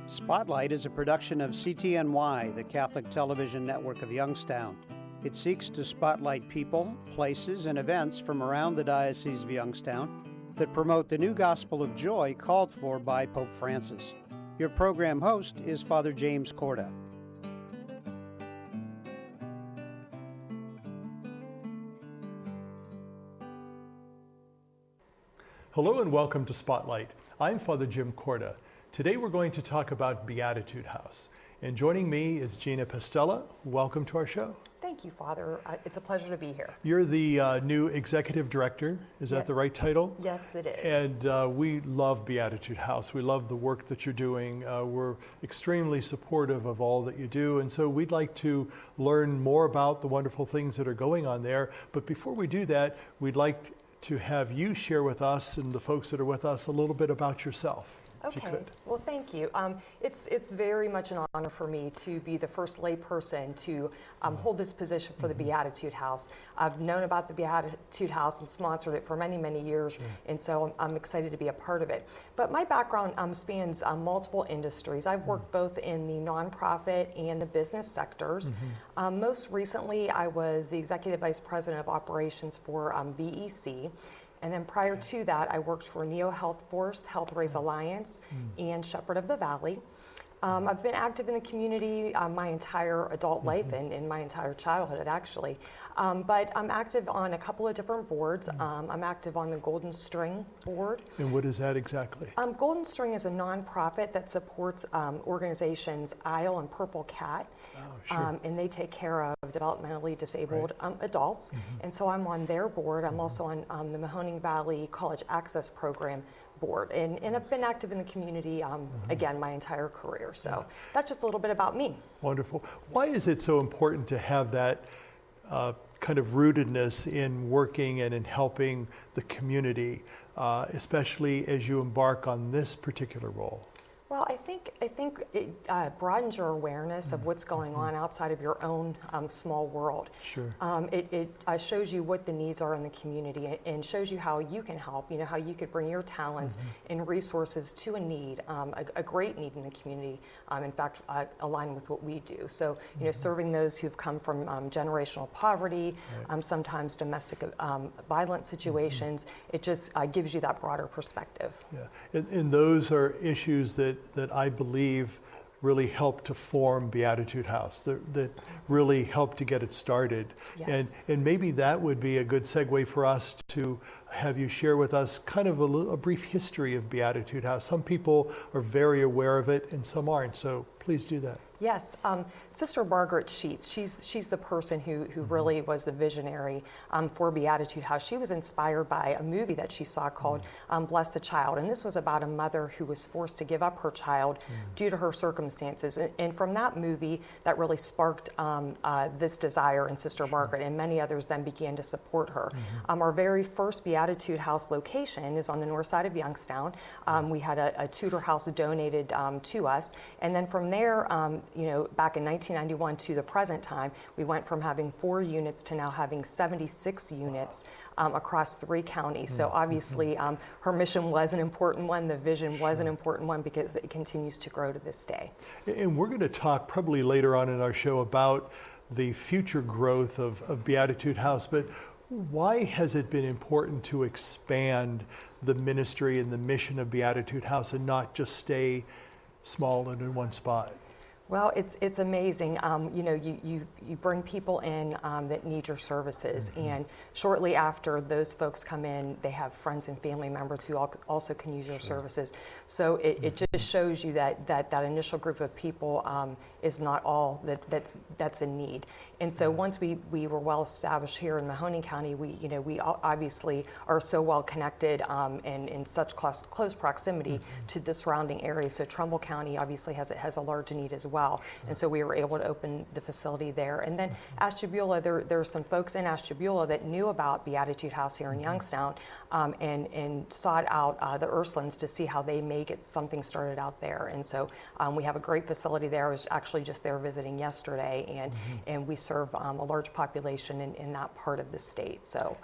Spotlight is a production of CTNY, the Catholic Television Network of Youngstown. It seeks to spotlight people, places, and events from around the Diocese of Youngstown that promote the new gospel of joy called for by Pope Francis. Your program host is Father James Corda. Hello and welcome to Spotlight. I'm Father Jim Corda. Today we're going to talk about Beatitude House. And joining me is Gina Pastella. Welcome to our show. Thank you, Father. It's a pleasure to be here. You're the new executive director. Is that the right title? Yes, it is. And we love Beatitude House. We love the work that you're doing. We're extremely supportive of all that you do. And so we'd like to learn more about the wonderful things that are going on there. But before we do that, we'd like to have you share with us and the folks that are with us a little bit about yourself. Okay. Well, thank you. It's very much an honor for me to be the first lay person to hold this position for the Beatitude House. I've known about the Beatitude House and sponsored it for many, many years, and so I'm excited to be a part of it. But my background spans multiple industries. I've worked both in the nonprofit and the business sectors. Most recently, I was the Executive Vice President of Operations for VEC. And then prior to that, I worked for Neo Health Force, Health Raise Alliance, and Shepherd of the Valley. I've been active in the community my entire adult life and in my entire childhood, actually. But I'm active on a couple of different boards. I'm active on the Golden String board. And what is that exactly? Golden String is a nonprofit that supports organizations Isle and Purple Cat. And they take care of developmentally disabled adults. And so I'm on their board. I'm also on the Mahoning Valley College Access Program board. And I've been active in the community, again, my entire career. So that's just a little bit about me. Wonderful. Why is it so important to have that kind of rootedness in working and in helping the community, especially as you embark on this particular role? Well, I think it broadens your awareness of what's going on outside of your own small world. Sure. It shows you what the needs are in the community and shows you how you can help, how you could bring your talents and resources to a need, a great need in the community, in fact, align with what we do. So, serving those who've come from generational poverty, sometimes domestic violent situations, it just gives you that broader perspective. Yeah, and those are issues that I believe really helped to form Beatitude House, that really helped to get it started. Yes. And maybe that would be a good segue for us to have you share with us kind of a brief history of Beatitude House. Some people are very aware of it and some aren't, so please do that. Yes, Sister Margaret Sheets, she's the person who really was the visionary for Beatitude House. She was inspired by a movie that she saw called Bless the Child, and this was about a mother who was forced to give up her child due to her circumstances. And from that movie, that really sparked this desire in Sister Margaret, and many others then began to support her. Our very first Beatitude House location is on the north side of Youngstown. We had a Tudor house donated to us, and then from there, back in 1991 to the present time, we went from having 4 units to now having 76 units across 3 counties. So obviously, her mission was an important one. The vision was an important one because it continues to grow to this day. And we're going to talk probably later on in our show about the future growth of Beatitude House, but why has it been important to expand the ministry and the mission of Beatitude House and not just stay small and in one spot? Well, it's amazing. You bring people in that need your services, and shortly after those folks come in, they have friends and family members who also can use your services. So it just shows you that initial group of people is not all that's in need. And so once we were well established here in Mahoning County, we obviously are so well connected and in such close proximity to the surrounding areas. So Trumbull County obviously has a large need as well. And so we were able to open the facility there. And then Ashtabula, there are some folks in Ashtabula that knew about Beatitude House here in Youngstown and sought out the Ursulines to see how they may get something started out there. And so we have a great facility there. I was actually just there visiting yesterday, and we serve a large population in that part of the state. So.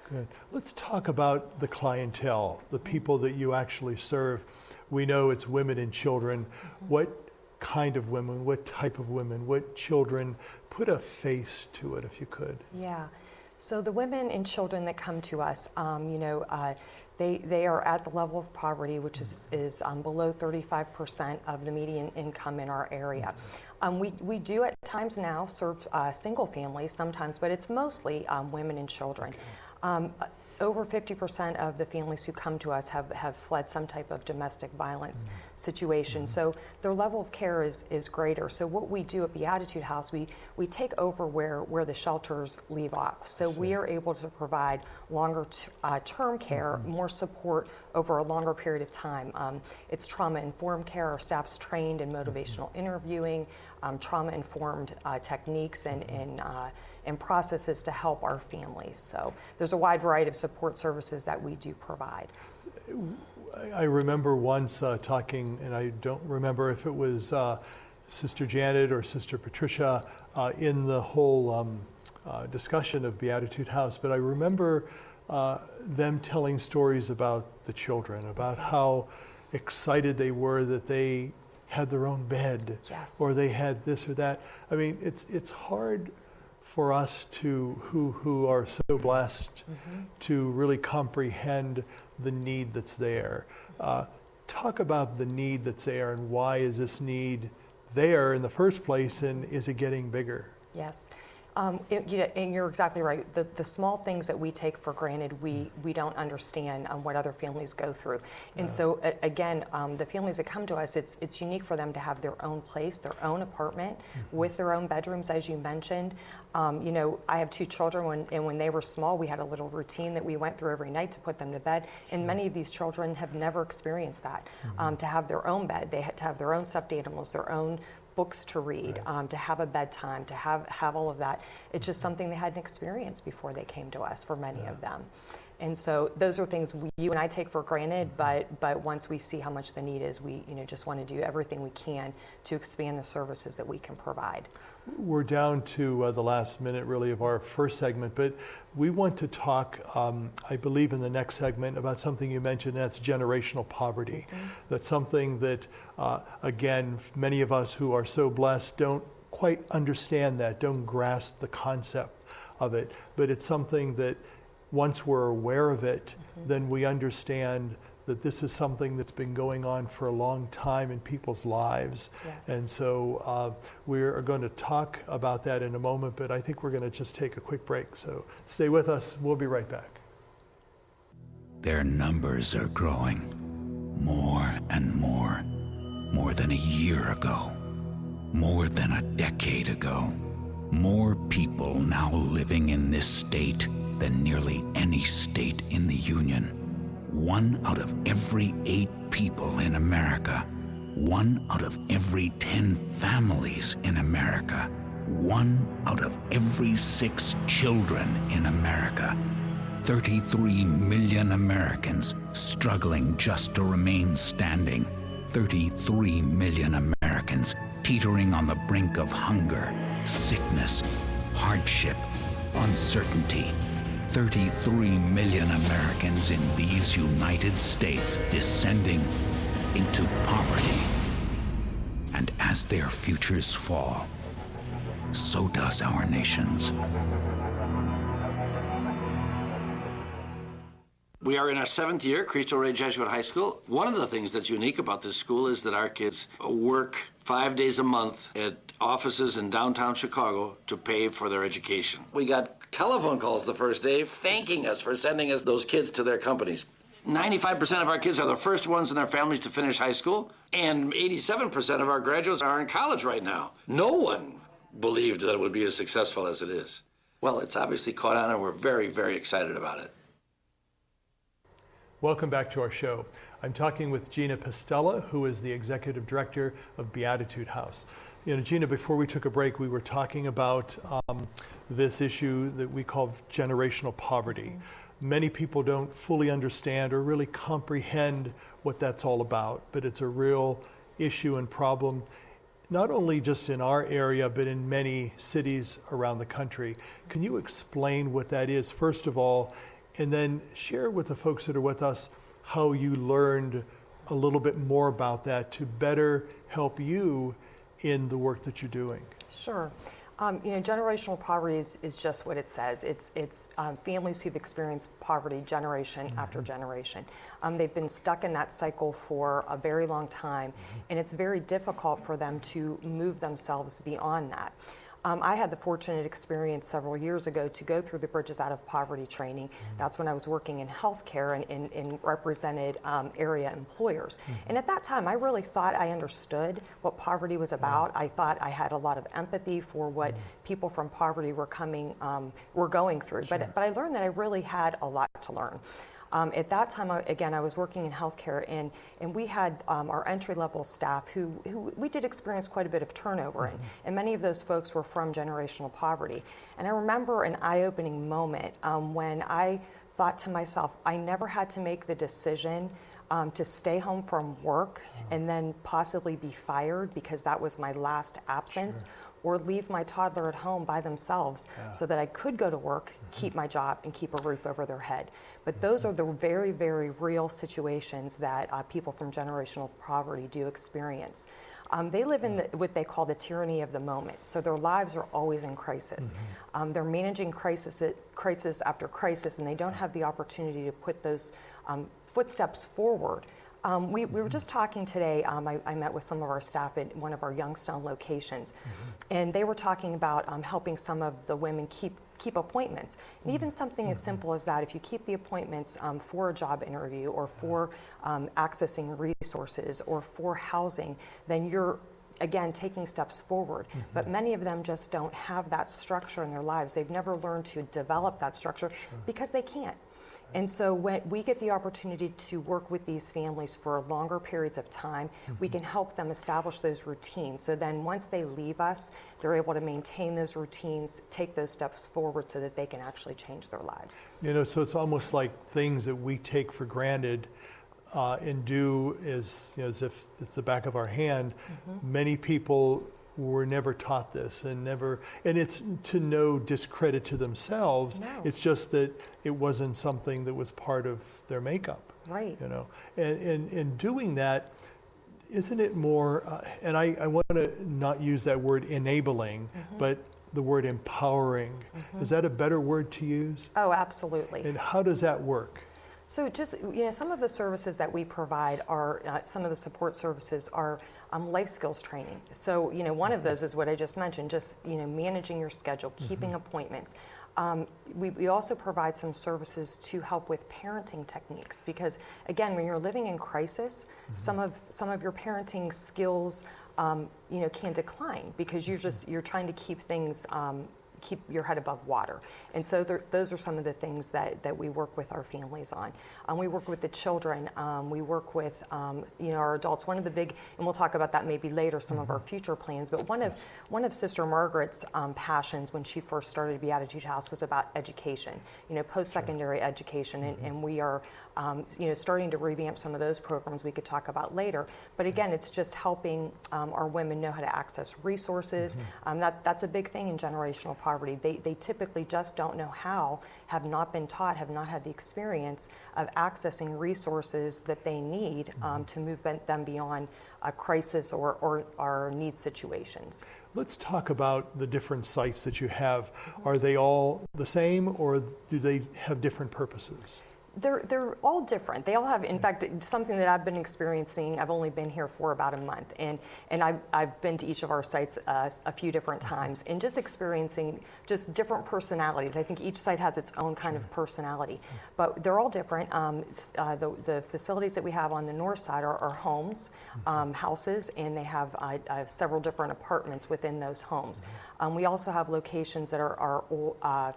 Good. Let's talk about the clientele, the people that you actually serve. we know it's women and children. What kind of women, what type of women, what children? Put a face to it if you could. Yeah. So the women and children that come to us, they are at the level of poverty, which is below 35% of the median income in our area. We do at times now serve single families sometimes, but it's mostly women and children. Over 50% of the families who come to us have fled some type of domestic violence situation. So their level of care is greater. So what we do at Beatitude House, we take over where the shelters leave off. So we are able to provide longer term care, more support over a longer period of time. It's trauma-informed care. Our staff's trained in motivational interviewing, trauma-informed techniques and processes to help our families. So there's a wide variety of support services that we do provide. I remember once talking, and I don't remember if it was Sister Janet or Sister Patricia in the whole discussion of Beatitude House, but I remember them telling stories about the children, about how excited they were that they had their own bed, or they had this or that. I mean, it's hard for us who are so blessed to really comprehend the need that's there. Talk about the need that's there and why is this need there in the first place, and is it getting bigger? Yes. And you're exactly right. The small things that we take for granted, we don't understand what other families go through. And so again, the families that come to us, it's unique for them to have their own place, their own apartment with their own bedrooms, as you mentioned. I have 2 children, and when they were small, we had a little routine that we went through every night to put them to bed. And many of these children have never experienced that. To have their own bed, they had to have their own stuffed animals, their own books to read, to have a bedtime, to have all of that. It's just something they hadn't experienced before they came to us for many of them. And so those are things you and I take for granted, but once we see how much the need is, we just want to do everything we can to expand the services that we can provide. We're down to the last minute really of our first segment, but we want to talk, I believe in the next segment, about something you mentioned, that's generational poverty. That's something that, again, many of us who are so blessed don't quite understand that, don't grasp the concept of it, but it's something that once we're aware of it, then we understand that this is something that's been going on for a long time in people's lives. And so we're going to talk about that in a moment, but I think we're going to just take a quick break. So stay with us. We'll be right back. Their numbers are growing more and more. More than a year ago. More than a decade ago. More people now living in this state than nearly any state in the Union. 1 out of every 8 people in America. 1 out of every 10 families in America. 1 out of every 6 children in America. 33 million Americans struggling just to remain standing. 33 million Americans teetering on the brink of hunger, sickness, hardship, uncertainty. 33 million Americans in these United States descending into poverty. And as their futures fall, so does our nation's. We are in our 7th year, Cristo Rey Jesuit High School. One of the things that's unique about this school is that our kids work 5 days a month at offices in downtown Chicago to pay for their education. We got telephone calls the first day thanking us for sending us those kids to their companies. 95% of our kids are the first ones in their families to finish high school, and 87% of our graduates are in college right now. No one believed that it would be as successful as it is. Well, it's obviously caught on, and we're very, very excited about it. Welcome back to our show. I'm talking with Gina Pastella, who is the Executive Director of Beatitude House. Gina, before we took a break, we were talking about this issue that we call generational poverty. Many people don't fully understand or really comprehend what that's all about, but it's a real issue and problem, not only just in our area, but in many cities around the country. Can you explain what that is, first of all, and then share with the folks that are with us how you learned a little bit more about that to better help you in the work that you're doing? Sure. Generational poverty is just what it says. It's families who've experienced poverty generation after generation. They've been stuck in that cycle for a very long time, and it's very difficult for them to move themselves beyond that. I had the fortunate experience several years ago to go through the Bridges Out of Poverty training. That's when I was working in healthcare and represented area employers. And at that time, I really thought I understood what poverty was about. I thought I had a lot of empathy for what people from poverty were going through. Sure. But I learned that I really had a lot to learn. At that time, again, I was working in healthcare, and we had our entry-level staff who we did experience quite a bit of turnover, and many of those folks were from generational poverty. And I remember an eye-opening moment when I thought to myself, I never had to make the decision to stay home from work and then possibly be fired because that was my last absence. Sure. Or leave my toddler at home by themselves so that I could go to work, keep my job, and keep a roof over their head. But those are the very, very real situations that people from generational poverty do experience. They live in what they call the tyranny of the moment. So their lives are always in crisis. They're managing crisis after crisis, and they don't have the opportunity to put those footsteps forward. We were just talking today, I met with some of our staff at one of our Youngstown locations, and they were talking about helping some of the women keep appointments. And even something as simple as that, if you keep the appointments for a job interview or for accessing resources or for housing, then you're, again, taking steps forward. But many of them just don't have that structure in their lives. They've never learned to develop that structure because they can't. And so when we get the opportunity to work with these families for longer periods of time, we can help them establish those routines. So then once they leave us, they're able to maintain those routines, take those steps forward so that they can actually change their lives. So it's almost like things that we take for granted and do as if it's the back of our hand. Many people were never taught this and it's to no discredit to themselves. No. It's just that it wasn't something that was part of their makeup. Right. And doing that, isn't it more, and I want to not use that word enabling, but the word empowering. Is that a better word to use? Oh, absolutely. And how does that work? So just, some of the services that we provide are, some of the support services are life skills training. So, one of those is what I just mentioned, just, managing your schedule, keeping appointments. We also provide some services to help with parenting techniques because, again, when you're living in crisis, some of your parenting skills, can decline because you're trying to keep things keep your head above water. And so those are some of the things that we work with our families on. We work with the children. We work with our adults. One of the big, and we'll talk about that maybe later, some of our future plans, but one of Sister Margaret's passions when she first started Beatitude House was about education, post-secondary education, and we are starting to revamp some of those programs we could talk about later. But again, it's just helping our women know how to access resources. That's a big thing in generational poverty. They typically just don't know how, have not been taught, have not had the experience of accessing resources that they need to move them beyond a crisis or need situations. Let's talk about the different sites that you have. Are they all the same or do they have different purposes? They're all different. They all have, in fact, something that I've been experiencing. I've only been here for about a month, and I've been to each of our sites a few different times, and just experiencing just different personalities. I think each site has its own kind of personality, but they're all different. The facilities that we have on the north side are homes, houses, and they have several different apartments within those homes. We also have locations that are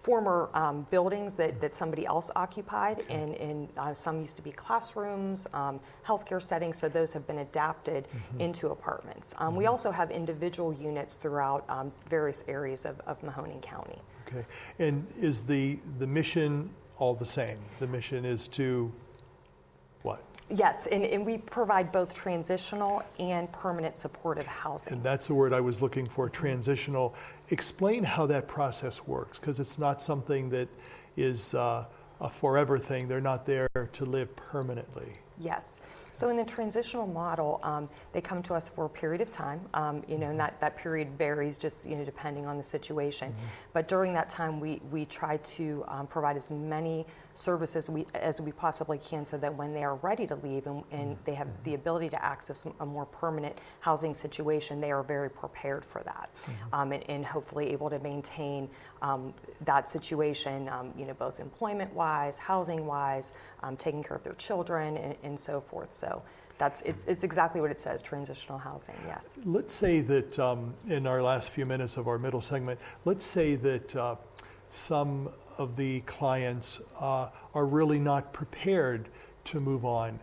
former buildings that somebody else occupied, and some used to be classrooms, healthcare settings, so those have been adapted into apartments. We also have individual units throughout various areas of Mahoning County. Okay, and is the mission all the same? The mission is to what? Yes, and we provide both transitional and permanent supportive housing. And that's the word I was looking for, transitional. Explain how that process works, because it's not something that is a forever thing. They're not there to live permanently. Yes. So in the transitional model, they come to us for a period of time, and that period varies just, depending on the situation. But during that time, we try to provide as many services as we possibly can so that when they are ready to leave and they have the ability to access a more permanent housing situation, they are very prepared for that, and hopefully able to maintain that situation, both employment-wise, housing-wise, taking care of their children, and so forth. So it's exactly what it says, transitional housing, yes. Let's say that in our last few minutes of our middle segment, let's say that some of the clients are really not prepared to move on.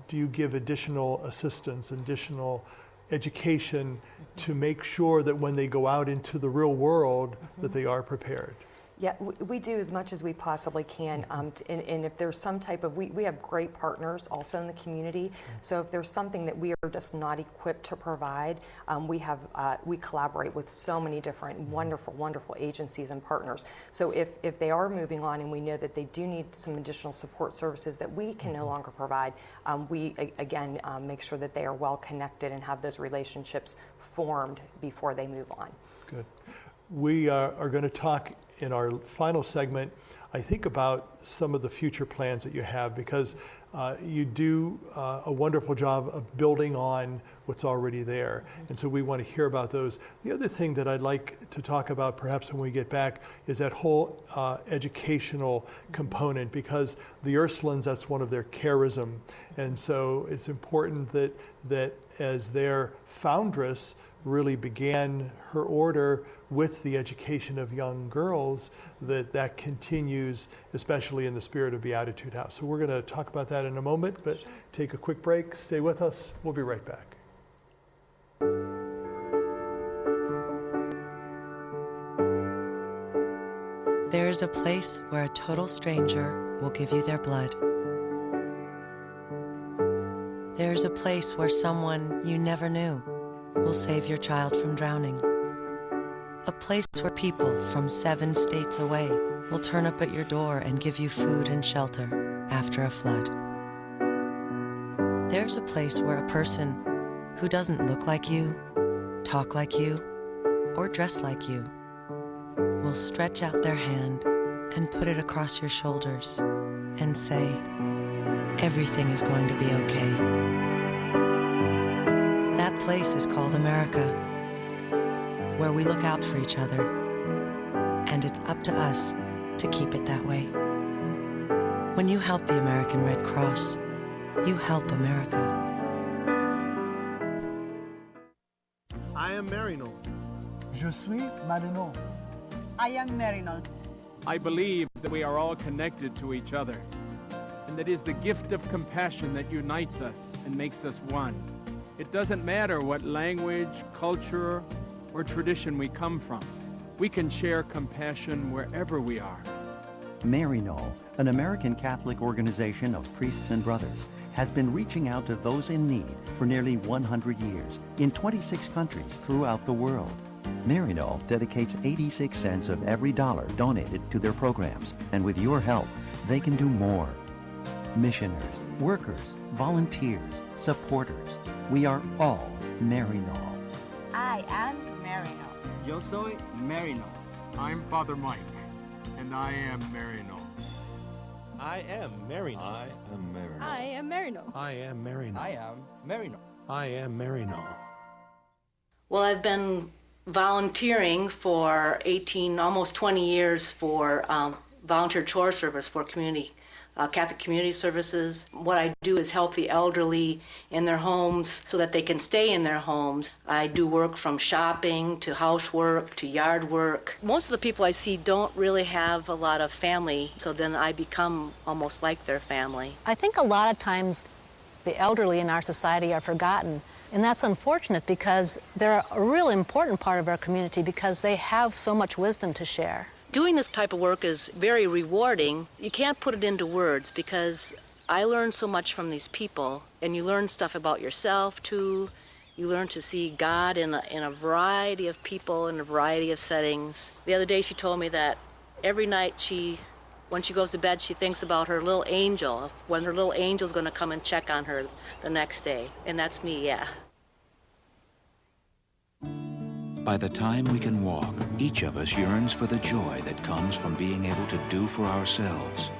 Do you give additional assistance, additional education to make sure that when they go out into the real world that they are prepared? Yeah, we do as much as we possibly can, and if there's some type of, we have great partners also in the community, so if there's something that we are just not equipped to provide, we collaborate with so many different wonderful agencies and partners. So if they are moving on and we know that they do need some additional support services that we can no longer provide, we again make sure that they are well connected and have those relationships formed before they move on. Good. We are going to talk in our final segment, I think, about some of the future plans that you have, because you do a wonderful job of building on what's already there. And so we want to hear about those. The other thing that I'd like to talk about perhaps when we get back is that whole educational component, because the Ursulines, that's one of their charism. And so it's important that as their foundress really began her order with the education of young girls, that continues, especially in the spirit of Beatitude House. So we're going to talk about that in a moment, but take a quick break. Stay with us. We'll be right back. There is a place where a total stranger will give you their blood. There is a place where someone you never knew will save your child from drowning. A place where people from 7 states away will turn up at your door and give you food and shelter after a flood. There's a place where a person who doesn't look like you, talk like you, or dress like you will stretch out their hand and put it across your shoulders and say, "Everything is going to be okay." That place is called America, where we look out for each other, and it's up to us to keep it that way. When you help the American Red Cross, you help America. I am Marino. Je suis Marino. I am Marino. I believe that we are all connected to each other, and that is the gift of compassion that unites us and makes us one. It doesn't matter what language, culture, or tradition we come from. We can share compassion wherever we are. Marino, an American Catholic organization of priests and brothers, has been reaching out to those in need for nearly 100 years in 26 countries throughout the world. Marino dedicates 86 cents of every dollar donated to their programs, and with your help, they can do more. Missioners, workers, volunteers, supporters, we are all Marino. I am Marino. Yo soy Marino. I'm Father Mike, and I am Marino. I am Marino. I am Marino. I am Marino. I am Marino. I am Marino. I am Marino. Well, I've been volunteering for almost 20 years for volunteer chore service for Catholic community services. What I do is help the elderly in their homes so that they can stay in their homes. I do work from shopping to housework to yard work. Most of the people I see don't really have a lot of family, so then I become almost like their family. I think a lot of times the elderly in our society are forgotten, and that's unfortunate because they're a real important part of our community because they have so much wisdom to share. Doing this type of work is very rewarding. You can't put it into words because I learned so much from these people, and you learn stuff about yourself too. You learn to see God in a variety of people, in a variety of settings. The other day she told me that every night she When she goes to bed, she thinks about her little angel, when her little angel's going to come and check on her the next day. And that's me, yeah. By the time we can walk, each of us yearns for the joy that comes from being able to do for ourselves.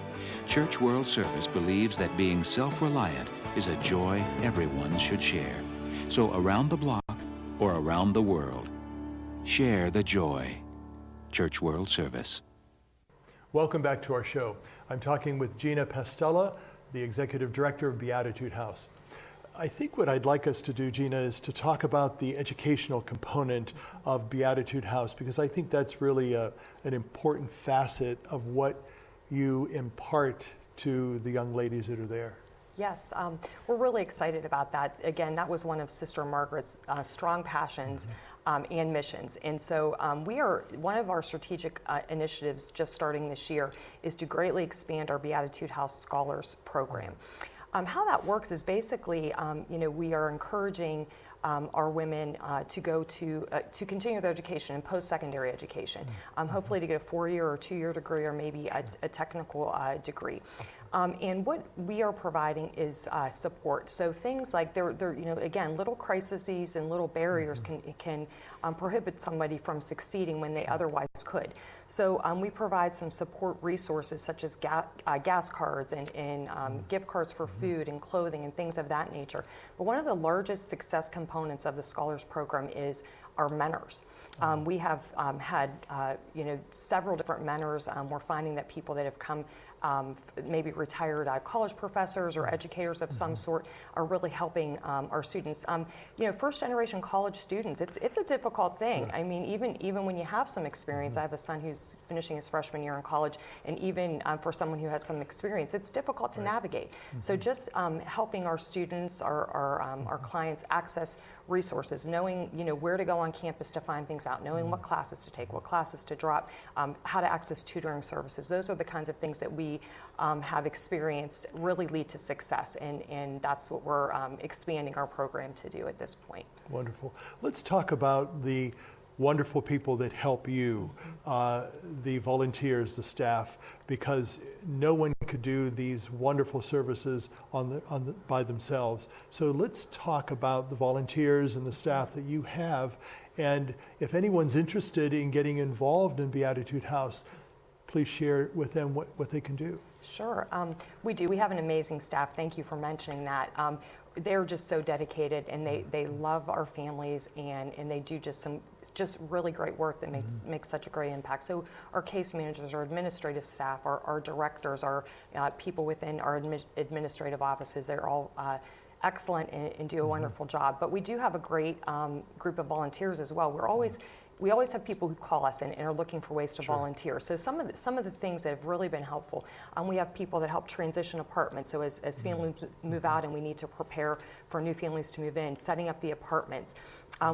Church World Service believes that being self-reliant is a joy everyone should share. So around the block or around the world, share the joy. Church World Service. Welcome back to our show. I'm talking with Gina Pastella, the Executive Director of Beatitude House. I think what I'd like us to do, Gina, is to talk about the educational component of Beatitude House, because I think that's really an important facet of what you impart to the young ladies that are there. Yes, we're really excited about that. Again, that was one of Sister Margaret's strong passions and missions. And so one of our strategic initiatives just starting this year is to greatly expand our Beatitude House Scholars Program. How that works is basically, we are encouraging our women to go to continue their education and post-secondary education, hopefully to get a 4-year or 2-year degree or maybe a technical degree. And what we are providing is support. So things like again, little crises and little barriers can prohibit somebody from succeeding when they otherwise could. So we provide some support resources such as gas cards and gift cards for food and clothing and things of that nature. But one of the largest success components of the Scholars Program is our mentors. We have had several different mentors. We're finding that people that have come, maybe retired college professors or educators of some sort, are really helping our students. First generation college students, it's a difficult thing. Sure. I mean, even when you have some experience, I have a son who's finishing his freshman year in college, and even for someone who has some experience, it's difficult to navigate. So just helping our students, our clients access resources, knowing where to go on campus to find things out, knowing what classes to take, what classes to drop, how to access tutoring services. Those are the kinds of things that we have experienced really lead to success, and that's what we're expanding our program to do at this point. Wonderful. Let's talk about the wonderful people that help you, the volunteers, the staff, because no one could do these wonderful services by themselves. So let's talk about the volunteers and the staff that you have, and if anyone's interested in getting involved in Beatitude House, please share with them what they can do. Sure. We do. We have an amazing staff. Thank you for mentioning that. They're just so dedicated, and they love our families, and they do just really great work that makes such a great impact. So our case managers, our administrative staff, our directors, our people within our administrative offices, they're all excellent and do a wonderful job. But we do have a great group of volunteers as well. We always have people who call us and are looking for ways to volunteer. So some of the things that have really been helpful, we have people that help transition apartments. So as families move out and we need to prepare for new families to move in, setting up the apartments.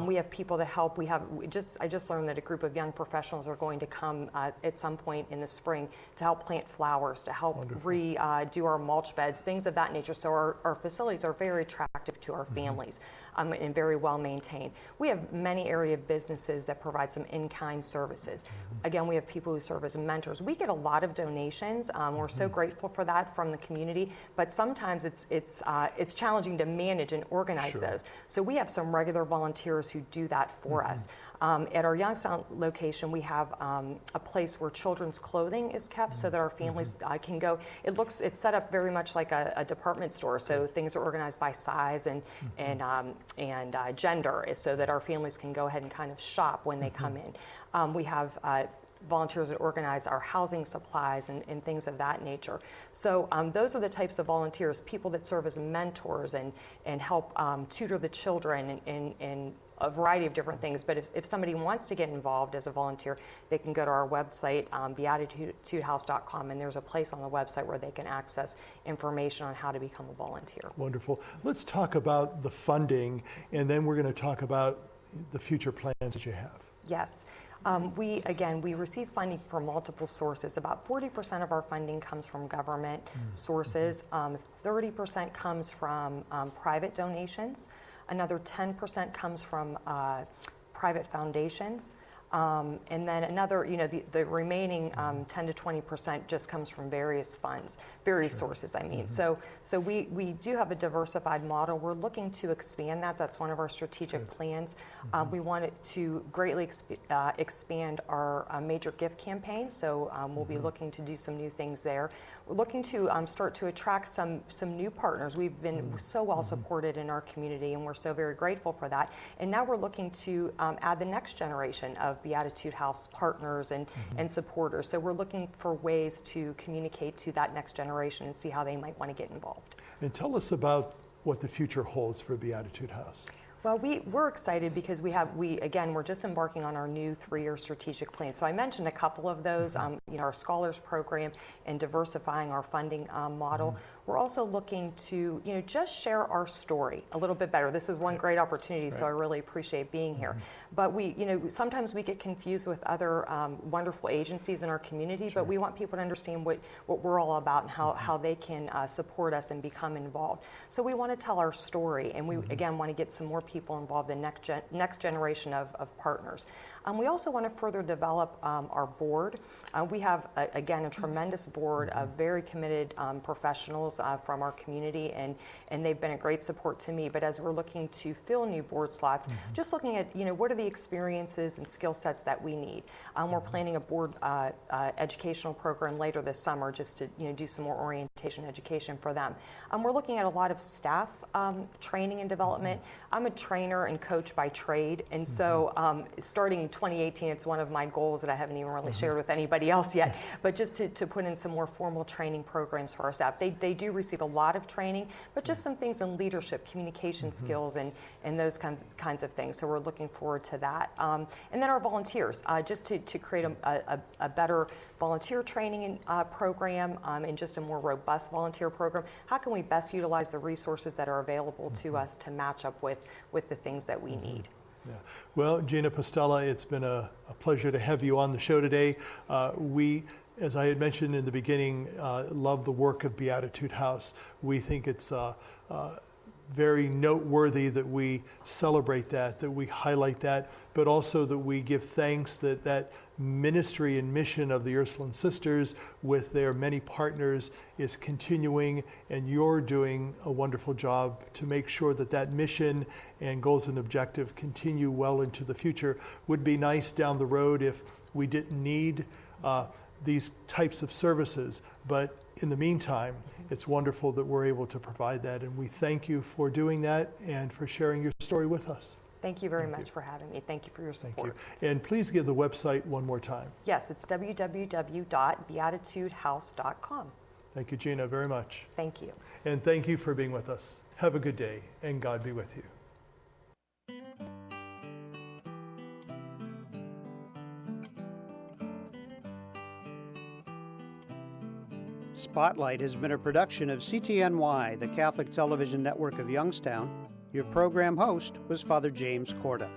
We have people that help. I just learned that a group of young professionals are going to come at some point in the spring to help plant flowers, to help do our mulch beds, things of that nature. So our facilities are very attractive to our families and very well maintained. We have many area businesses that provide some in-kind services. Again, we have people who serve as mentors. We get a lot of donations. We're so grateful for that from the community, but sometimes it's challenging to manage and organize those. So we have some regular volunteers who do that for us. At our Youngstown location, we have a place where children's clothing is kept so that our families can go. It's set up very much like a department store, so things are organized by size and gender, so that our families can go ahead and kind of shop when they come in. We have volunteers that organize our housing supplies and things of that nature. So those are the types of volunteers, people that serve as mentors and help tutor the children and a variety of different things. But if somebody wants to get involved as a volunteer, they can go to our website, beatitudehouse.com, and there's a place on the website where they can access information on how to become a volunteer. Wonderful. Let's talk about the funding, and then we're going to talk about the future plans that you have. Yes. We receive funding from multiple sources. About 40% of our funding comes from government sources. 30% comes from private donations. Another 10% comes from private foundations. And then another, the remaining 10 to 20% just comes from various funds, various sources, I mean. So we do have a diversified model. We're looking to expand that. That's one of our strategic plans. We want it to greatly expand our major gift campaign. So we'll be looking to do some new things there. We're looking to start to attract some new partners. We've been so well supported in our community, and we're so very grateful for that. And now we're looking to add the next generation of Beatitude House partners and supporters. So we're looking for ways to communicate to that next generation and see how they might want to get involved. And tell us about what the future holds for Beatitude House. Well, we're excited because we're just embarking on our new 3-year strategic plan. So I mentioned a couple of those, our scholars program and diversifying our funding model. We're also looking to, just share our story a little bit better. This is one great opportunity, so I really appreciate being here. But sometimes we get confused with other wonderful agencies in our community, but we want people to understand what we're all about and how they can support us and become involved. So we want to tell our story, and we, again, want to get some more people involved in next generation of partners. We also want to further develop our board. We have, again, a tremendous board of very committed professionals from our community, and they've been a great support to me. But as we're looking to fill new board slots, just looking at, what are the experiences and skill sets that we need. We're planning a board educational program later this summer just to, do some more orientation education for them. We're looking at a lot of staff training and development. I'm a trainer and coach by trade, and so starting in 2018, it's one of my goals that I haven't even really shared with anybody else yet, but just to put in some more formal training programs for our staff. They do receive a lot of training, but just some things in leadership, communication skills, and those kinds of things. So we're looking forward to that. And then our volunteers, just to create a better volunteer training program and just a more robust volunteer program. How can we best utilize the resources that are available to us to match up with the things that we need? Yeah. Well, Gina Pastella, it's been a pleasure to have you on the show today. We, as I had mentioned in the beginning, love the work of Beatitude House. We think it's very noteworthy that we celebrate that we highlight that, but also that we give thanks that ministry and mission of the Ursuline Sisters with their many partners is continuing, and you're doing a wonderful job to make sure that mission and goals and objective continue well into the future. Would be nice down the road if we didn't need these types of services, but in the meantime, it's wonderful that we're able to provide that, and we thank you for doing that and for sharing your story with us. Thank you very much for having me. Thank you for your support. Thank you. And please give the website one more time. Yes, it's www.beatitudehouse.com. Thank you, Gina, very much. Thank you. And thank you for being with us. Have a good day, and God be with you. Spotlight has been a production of CTNY, the Catholic Television Network of Youngstown. Your program host was Father James Corda.